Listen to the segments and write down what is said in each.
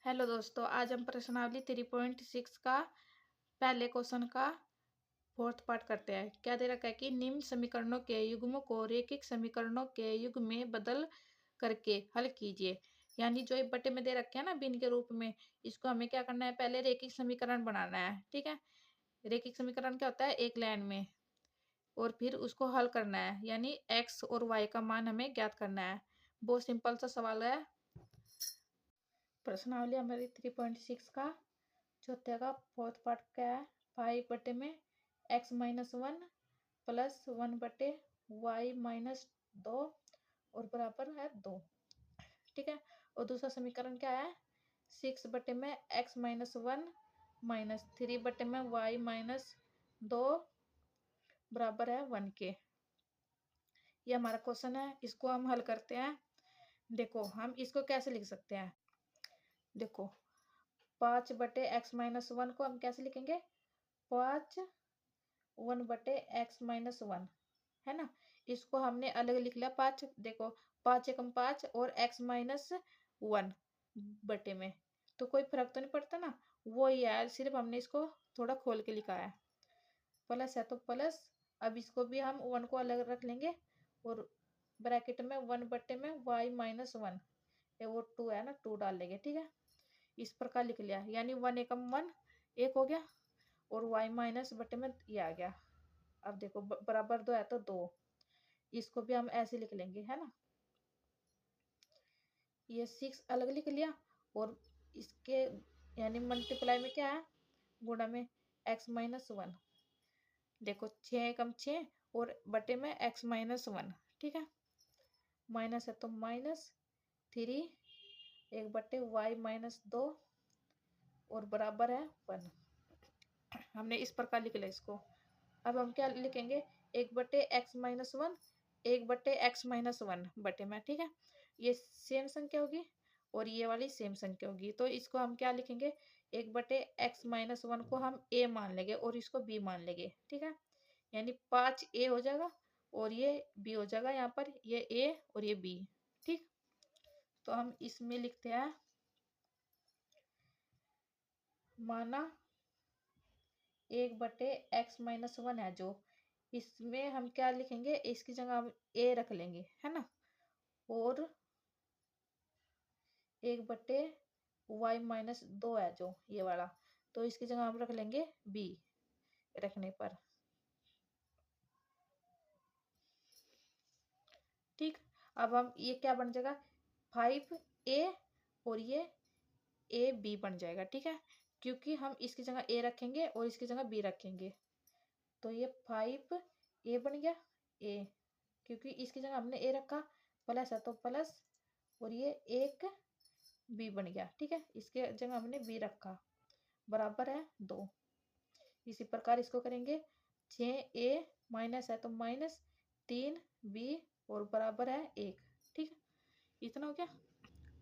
Hello दोस्तों, आज हम प्रश्नावली 3.6 का पहले क्वेश्चन का फोर्थ पार्ट करते हैं। क्या दे रखा है कि निम्न समीकरणों के युग्मों को रैखिक समीकरणों के युग्म में बदल करके हल कीजिए। यानी जो एक बटे में दे रखे हैं ना भिन्न के रूप में, इसको हमें क्या करना है, पहले रैखिक समीकरण बनाना है। ठीक है, रैखिक समीकरण क्या होता है, एक लाइन में, और फिर उसको हल करना है। यानी एक्स और वाई का मान हमें ज्ञात करना है। बहुत सिंपल सा सवाल है। प्रश्नावली हमारी 3.6 का चौथे का फोर्थ पार्ट क्या है, 5/में x-1 प्लस 1/y-2 और बराबर है 2। ठीक है, और दूसरा समीकरण क्या है, 6/में x-1 माइनस 3/में y-2 बराबर है 1 के। ये हमारा क्वेश्चन है, इसको हम हल करते हैं। देखो हम इसको कैसे लिख सकते हैं, देखो 5/x-1 को हम कैसे लिखेंगे, 5 1/x-1 है ना। इसको हमने अलग लिख लिया 5। देखो 5 एकम 5 और x-1 बटे में तो कोई फर्क तो नहीं पड़ता ना, वो ही है, सिर्फ हमने इसको थोड़ा खोल के लिखा है। प्लस है तो प्लस, अब इसको भी हम 1 को अलग रख लेंगे और ब्रैकेट में 1/में y-1 वो 2 है ना, 2 डाल लेंगे। ठीक है, इस प्रकार लिख लिया, यानी 1 एकम 1 1 हो गया और y- में ये आ गया। अब देखो बराबर 2 है तो 2, इसको भी हम ऐसे लिख लेंगे, है ना। ये 6 अलग लिख लिया और इसके यानी मल्टीप्लाई में क्या है, गुणा में x-1। देखो 6 एकम 6 और बटे में x-1। ठीक है, माइनस है तो -3 1/y-2 और बराबर है 1। हमने इस प्रकार लिख लिया इसको। अब हम क्या लिखेंगे, 1/x-1 1/x-1 बटे में। ठीक है, ये सेम संख्या होगी और ये वाली सेम संख्या होगी, तो इसको हम क्या लिखेंगे, 1/x-1 को हम a मान लेंगे और इसको b मान लेंगे। ठीक है, यानी 5a हो जाएगा और ये b हो जाएगा, यहाँ पर ये a और ये b। ठीक, तो हम इसमें लिखते हैं, माना 1/x-1 है जो, इसमें हम क्या लिखेंगे, इसकी जगह हम a रख लेंगे, है ना, और 1/y-2 है जो ये वाला, तो इसकी जगह हम रख लेंगे b रखने पर। ठीक, अब हम ये क्या बन जाएगा, 5a और ये ab बन जाएगा। ठीक है, क्योंकि हम इसकी जगह a रखेंगे और इसकी जगह b रखेंगे, तो ये 5a बन गया a, क्योंकि इसकी जगह हमने a रखा, प्लस है तो प्लस और ये एक b बन गया। ठीक है, इसके जगह हमने b रखा, बराबर है 2। इसी प्रकार इसको करेंगे, 6a माइनस है तो माइनस 3b और बराबर है 1। ठीक है, इतना हो गया।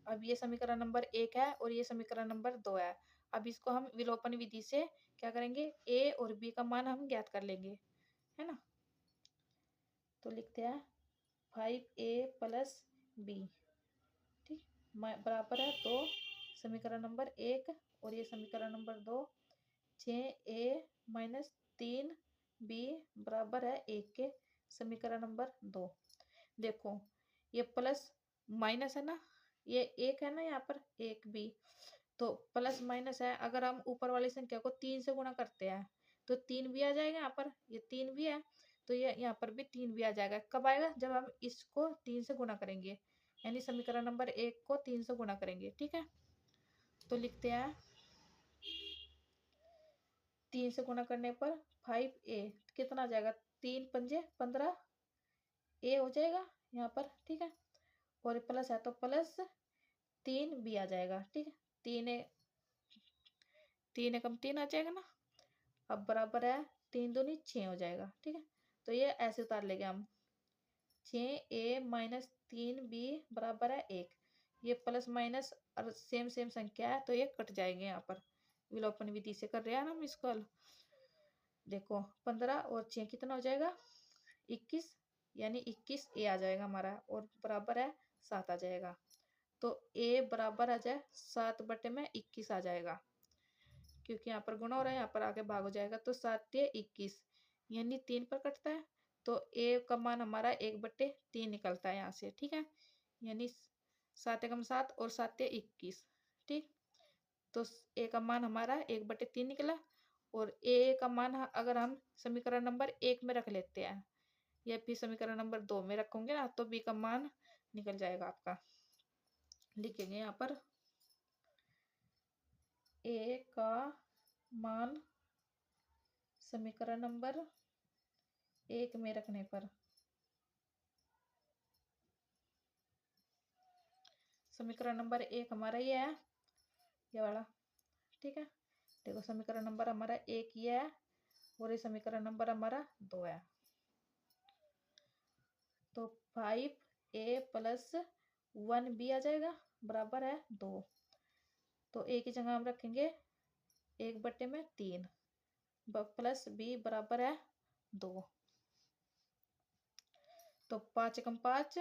अब ये समीकरण नंबर 1 है और ये समीकरण नंबर 2 है। अब इसको हम विलोपन विधि से क्या करेंगे, a और b का मान हम ज्ञात कर लेंगे, है ना। तो लिखते हैं 5a प्लस b, ठीक, बराबर है 2। समीकरण नंबर 1 और ये समीकरण नंबर 2, 6a माइनस 3b बराबर है 1 के। समीकरण नंबर 2, देखो ये प्लस माइनस है ना, ये 1 है ना, यहाँ पर 1b, तो प्लस माइनस है, अगर हम ऊपर वाली संख्या को 3 से गुणा करते हैं तो 3 भी आ जाएगा, यहाँ पर ये 3 भी है तो ये यहाँ पर भी 3 भी आ जाएगा। कब आएगा, जब हम इसको 3 से गुणा करेंगे, यानी समीकरण नंबर 1 को 3 से गुणा करेंगे। ठीक है, तो लिखते हैं 3 से गुणा करने पर 5a कितना आ जाएगा, 3 पंजे 15 a हो जाएगा यहाँ पर। ठीक है, और प्लस है तो प्लस 3 b आ जाएगा। ठीक है, 3 एकम 3 आ जाएगा ना, अब बराबर है 3 दूनी 6 हो जाएगा। ठीक है, तो ये ऐसे उतार लेंगे हम, 6a माइनस 3b बराबर है 1। ये प्लस माइनस और सेम सेम संख्या है तो ये कट जाएंगे, यहाँ पर विलोपन विधि से कर रहे हैं ना हम इसको हल। देखो 15 और 6 कितना हो जाएगा, 21, यानी 21a आ जाएगा हमारा और बराबर है 7 आ जाएगा। तो a बराबर आ जाए 7/21 आ जाएगा, क्योंकि यहाँ पर गुणा हो रहा है, यहाँ पर आगे भाग हो जाएगा। तो 7×21 यानी 3 पर कटता है, तो a का मान हमारा 1/3 निकलता है यहाँ से, ठीक है। यानी 7 एकम 7 और 7×21, ठीक। तो a का मान हमारा 1/3 निकला। और a का मान अगर हम समीकरण नंबर 1 में रख लेते हैं या फिर समीकरण नंबर 2 में रखोगे ना, तो b का मान निकल जाएगा आपका। लिखेंगे यहाँ पर a का मान समीकरण नंबर 1 में रखने पर, समीकरण नंबर 1 हमारा ये है, ये वाला, ठीक है। देखो समीकरण नंबर हमारा 1 ये है और ये समीकरण नंबर हमारा 2 है। तो 5a प्लस 1b आ जाएगा, बराबर है 2। तो a की जगह हम रखेंगे 1/3 प्लस b बराबर है 2। तो 5 एकम 5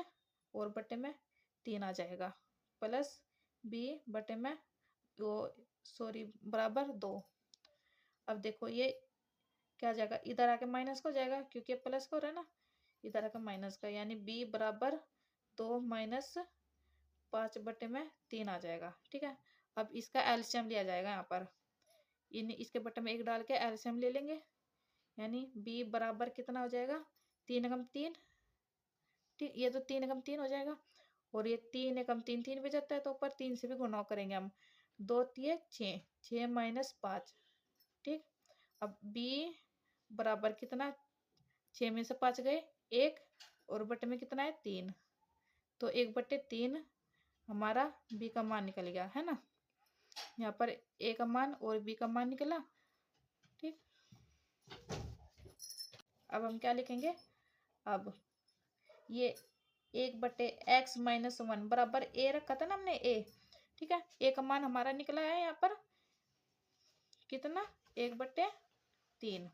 और बटे में 3 आ जाएगा, प्लस b बटे में वो सॉरी बराबर 2। अब देखो ये क्या जाएगा, इधर आके माइनस का हो जाएगा, क्योंकि प्लस का हो रहा है ना, इधर आके माइनस का, यानी b बराबर 2 माइनस 5/3 आ जाएगा, ठीक है। अब इसका एलसीएम लिया जाएगा यहाँ पर, इन इसके बटे में 1 डाल के एलसीएम ले लेंगे, यानी b बराबर कितना हो जाएगा, 3 एकम 3, ठीक। ये तो 3 एकम 3 हो जाएगा, और ये 3 एकम 3 3 भी जाता है, तो ऊपर 3 से भी गुणा करेंगे हम। 2 3 6, 6 माइनस 5, ठीक। अब b बराबर कितना, 6 में से 5 गए 1, और बटे में कितना है 3, तो 1/3 हमारा b का मान निकल गया है ना। यहाँ पर a का मान और b का मान निकला, ठीक। अब हम क्या लिखेंगे, अब ये 1/x-1 बराबर a रखा था ना हमने a, ठीक है। a का मान हमारा निकला है यहाँ पर कितना, 1/3।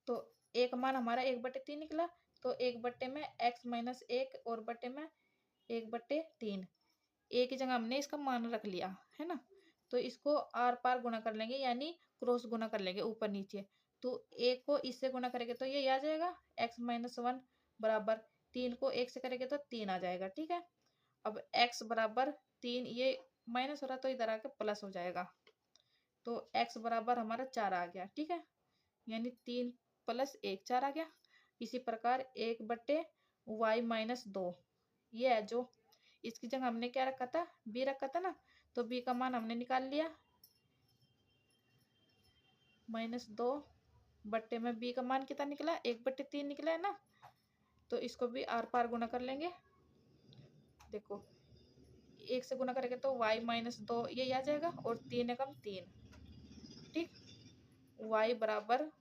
तो a का मान हमारा 1/3 निकला, तो 1/x-1 और बटे में 1/3, a की जगह हमने इसका मान रख लिया है ना। तो इसको आर पार गुणा कर लेंगे, यानी क्रॉस गुणा कर लेंगे ऊपर नीचे। तो a को इससे गुणा करेंगे तो ये आ जाएगा x-1 बराबर 3 को 1 से करेंगे तो 3 आ जाएगा, ठीक है। अब x बराबर 3, ये माइनस हो रहा तो इधर आके प्लस हो जाएगा, तो x बराबर हमारा 4 आ गया, ठीक है। यानी 3 + 1 4 आ गया। इसी प्रकार 1/y-2 ये है, जो इसकी जगह हमने क्या रखा था, b रखा था ना, तो b का मान हमने निकाल लिया, -2 बट्टे में b का मान कितना निकला, 1/3 निकला है ना। तो इसको भी आर पार गुणा कर लेंगे। देखो 1 से गुणा करेंगे तो y-2 ये आ जाएगा, और 3 एकम 3, ठीक। y बराबर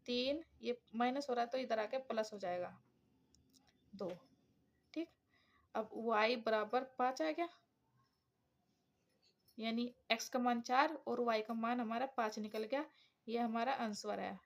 3, ये माइनस हो रहा है तो इधर आके प्लस हो जाएगा 2, ठीक। अब y बराबर 5 आ गया, यानी x का मान 4 और y का मान हमारा 5 निकल गया। ये हमारा आंसर है।